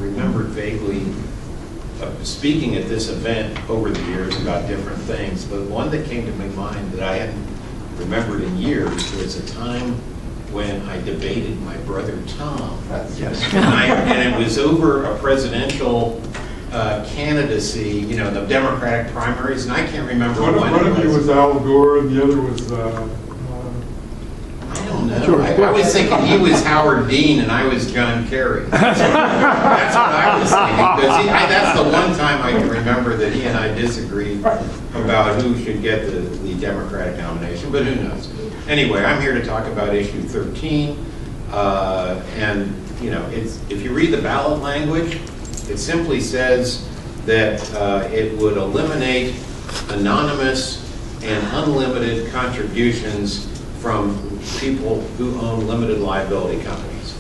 remembered vaguely speaking at this event over the years about different things, but one that came to my mind that I hadn't remembered in years was a time when I debated my brother Tom. Yes. And it was over a presidential candidacy, you know, the Democratic primaries, and I can't remember when One of you was Al Gore, and the other was I don't know. I was thinking he was Howard Dean and I was John Kerry. That's what I was thinking. Because that's the one time I can remember that he and I disagreed about who should get the Democratic nomination, but who knows. Anyway, I'm here to talk about issue 13. And, you know, if you read the ballot language, it simply says that it would eliminate anonymous and unlimited contributions from people who own limited liability companies.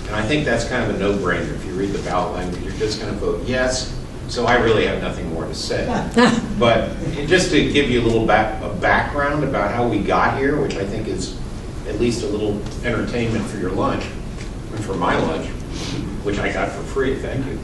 And I think that's kind of a no-brainer. If you read the ballot language, you're just going to vote yes. So I really have nothing more to say. But just to give you a little background about how we got here, which I think is at least a little entertainment for your lunch, and for my lunch, which I got for free, thank you.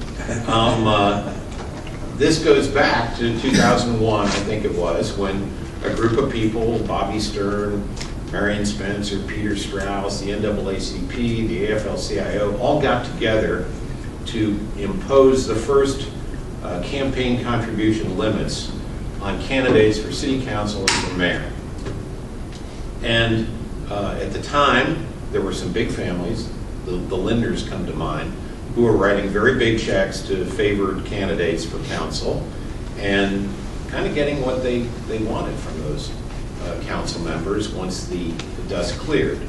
This goes back to 2001, I think it was, when a group of people, Bobby Stern, Marion Spencer, Peter Strauss, the NAACP, the AFL-CIO, all got together to impose the first campaign contribution limits on candidates for city council and for mayor. And at the time, there were some big families, the Linders come to mind, who were writing very big checks to favored candidates for council and kind of getting what they wanted from those council members once the dust cleared.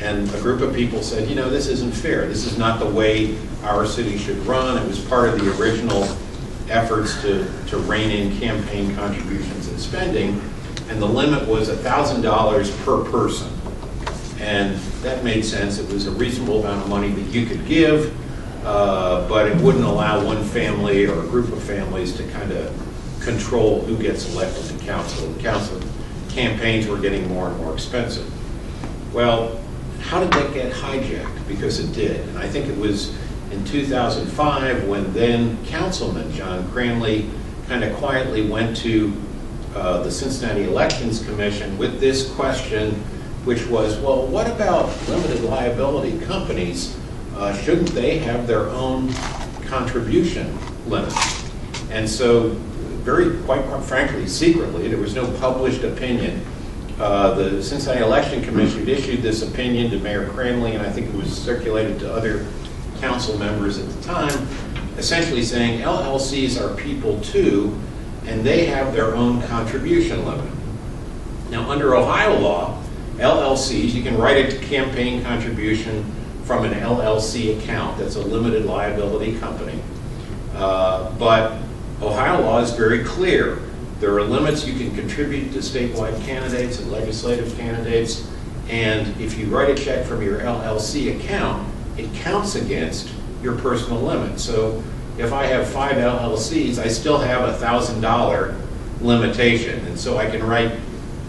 And a group of people said, you know, this isn't fair. This is not the way our city should run. It was part of the original efforts to rein in campaign contributions and spending. And the limit was $1,000 per person. And that made sense. It was a reasonable amount of money that you could give, but it wouldn't allow one family or a group of families to kind of control who gets elected to council. And council campaigns were getting more and more expensive. Well, how did that get hijacked? Because it did. And I think it was in 2005 when then Councilman John Cranley kind of quietly went to the Cincinnati Elections Commission with this question, which was, well, what about limited liability companies? Shouldn't they have their own contribution limit? And so quite frankly, secretly, there was no published opinion. The Cincinnati Election Commission issued this opinion to Mayor Cranley, and I think it was circulated to other council members at the time, essentially saying LLCs are people too, and they have their own contribution limit. Now, under Ohio law, LLCs, you can write a campaign contribution from an LLC account. That's a limited liability company. But Ohio law is very clear. There are limits you can contribute to statewide candidates and legislative candidates, and if you write a check from your LLC account, it counts against your personal limit. So if I have 5 LLCs, I still have a $1,000 limitation, and so I can write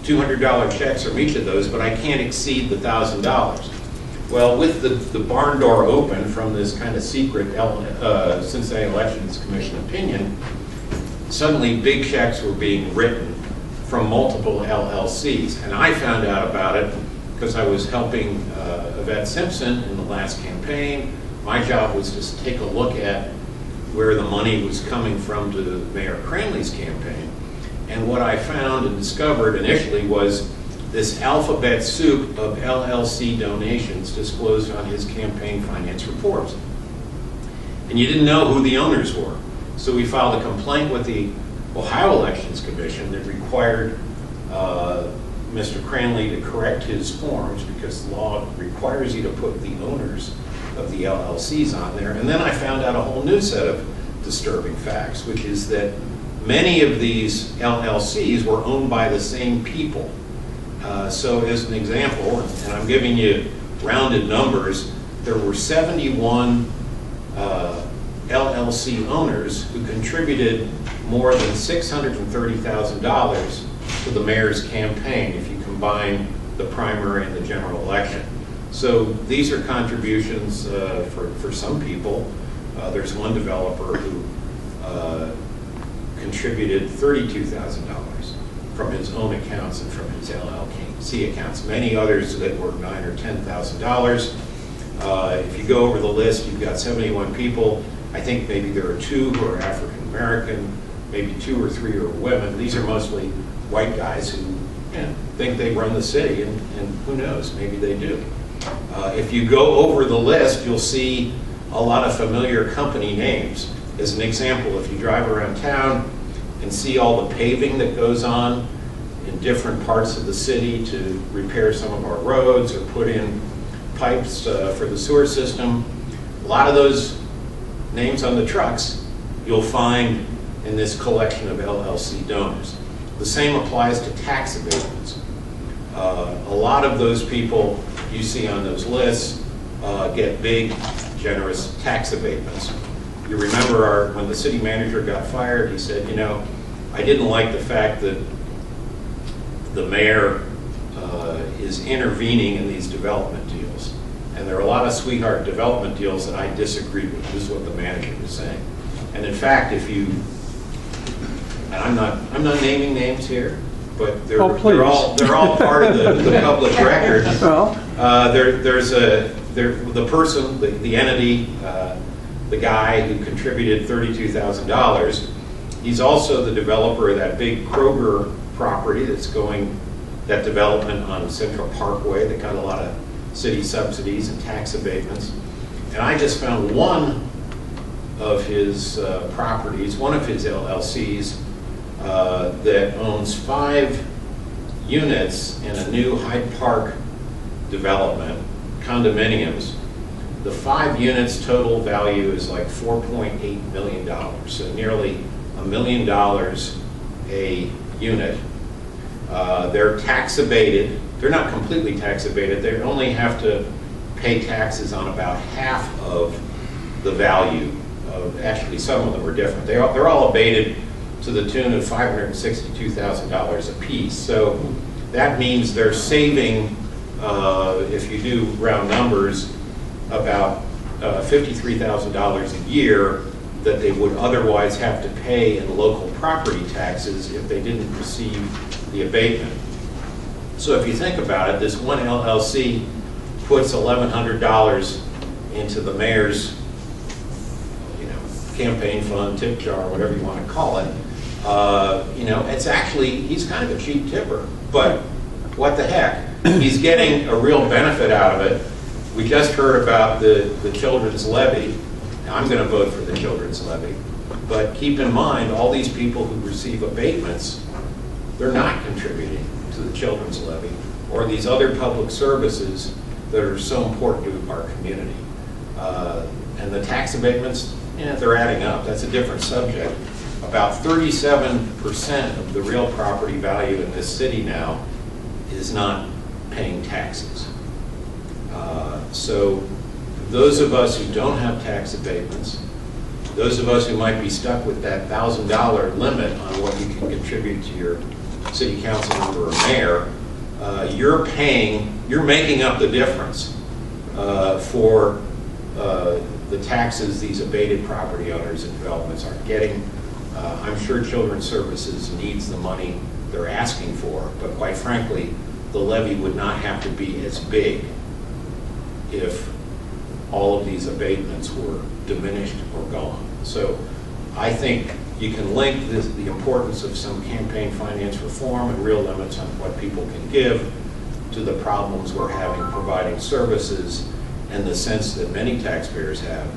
$200 checks from each of those, but I can't exceed the $1,000. Well, with the barn door open from this kind of secret Cincinnati Elections Commission opinion, suddenly big checks were being written from multiple LLCs. And I found out about it because I was helping Yvette Simpson in the last campaign. My job was to take a look at where the money was coming from to Mayor Cranley's campaign. And what I found and discovered initially was this alphabet soup of LLC donations disclosed on his campaign finance reports. And you didn't know who the owners were. So we filed a complaint with the Ohio Elections Commission that required Mr. Cranley to correct his forms because the law requires you to put the owners of the LLCs on there. And then I found out a whole new set of disturbing facts, which is that many of these LLCs were owned by the same people. So as an example, and I'm giving you rounded numbers, there were 71 LLC owners who contributed more than $630,000 to the mayor's campaign if you combine the primary and the general election. So these are contributions for some people There's one developer who contributed $32,000 from his own accounts and from his LLC accounts. Many others that were $9,000 or $10,000. If you go over the list, you've got 71 people. I think maybe there are 2 who are African American, maybe 2 or 3 are women. These are mostly white guys who think they run the city, and who knows, maybe they do. If you go over the list, you'll see a lot of familiar company names. As an example, if you drive around town and see all the paving that goes on in different parts of the city to repair some of our roads or put in pipes for the sewer system, a lot of those names on the trucks you'll find in this collection of LLC donors. The same applies to tax abatements. A lot of those people you see on those lists get big, generous tax abatements. You remember when the city manager got fired, he said, you know, I didn't like the fact that the mayor is intervening in these development deals. And there are a lot of sweetheart development deals that I disagree with. This is what the manager was saying. And in fact, if you, and I'm not naming names here, but they're all part of the public record. Well, There's the person, the entity, the guy who contributed $32,000. He's also the developer of that big Kroger property that's going, that development on Central Parkway that got a lot of city subsidies and tax abatements. And I just found one of his properties, one of his LLCs, that owns 5 units in a new Hyde Park development, condominiums. The 5 units total value is like $4.8 million, so nearly $1 million a unit. They're tax abated. They're not completely tax abated. They only have to pay taxes on about half of the value of, actually some of them are different. They're all abated to the tune of $562,000 a piece. So that means they're saving, if you do round numbers, about $53,000 a year that they would otherwise have to pay in local property taxes if they didn't receive the abatement. So if you think about it, this one LLC puts $1,100 into the mayor's, campaign fund, tip jar, whatever you want to call it. It's actually, he's kind of a cheap tipper, but what the heck? He's getting a real benefit out of it. We just heard about the children's levy. I'm going to vote for the children's levy, but keep in mind, all these people who receive abatements, they're not contributing to the children's levy or these other public services that are so important to our community. And the tax abatements, they're adding up. That's a different subject. About 37% of the real property value in this city now is not paying taxes. So those of us who don't have tax abatements, those of us who might be stuck with that $1,000 limit on what you can contribute to your city council member or mayor, you're making up the difference for the taxes these abated property owners and developments are getting. I'm sure Children's Services needs the money they're asking for, but quite frankly, the levy would not have to be as big if all of these abatements were diminished or gone. So I think you can link the importance of some campaign finance reform and real limits on what people can give to the problems we're having providing services and the sense that many taxpayers have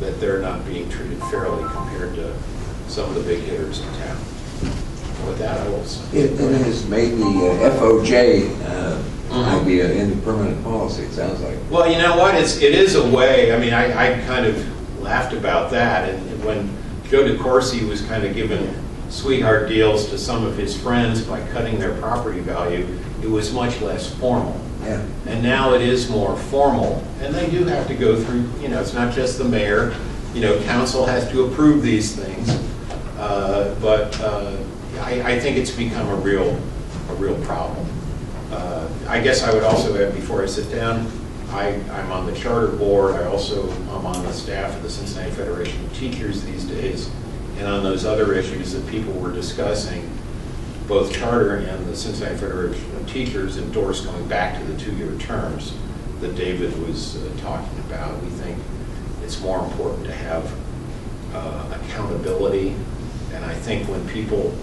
that they're not being treated fairly compared to some of the big hitters in town. With that, I will say. It has made the FOJ idea into permanent policy, it sounds like. Well, you know what? It is a way. I mean, I kind of laughed about that. And when Joe DeCourcy was kind of giving sweetheart deals to some of his friends by cutting their property value, it was much less formal. Yeah. And now it is more formal. And they do have to go through, it's not just the mayor. Council has to approve these things. I think it's become a real problem. I guess I would also add, before I sit down, I'm on the charter board. I also am on the staff of the Cincinnati Federation of Teachers these days. And on those other issues that people were discussing, both charter and the Cincinnati Federation of Teachers endorsed going back to the 2-year terms that David was talking about. We think it's more important to have accountability. And I think when people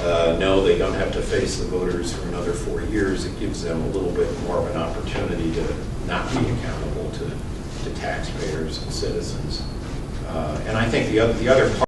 know they don't have to face the voters for another 4 years, it gives them a little bit more of an opportunity to not be accountable to taxpayers and citizens. And I think the other part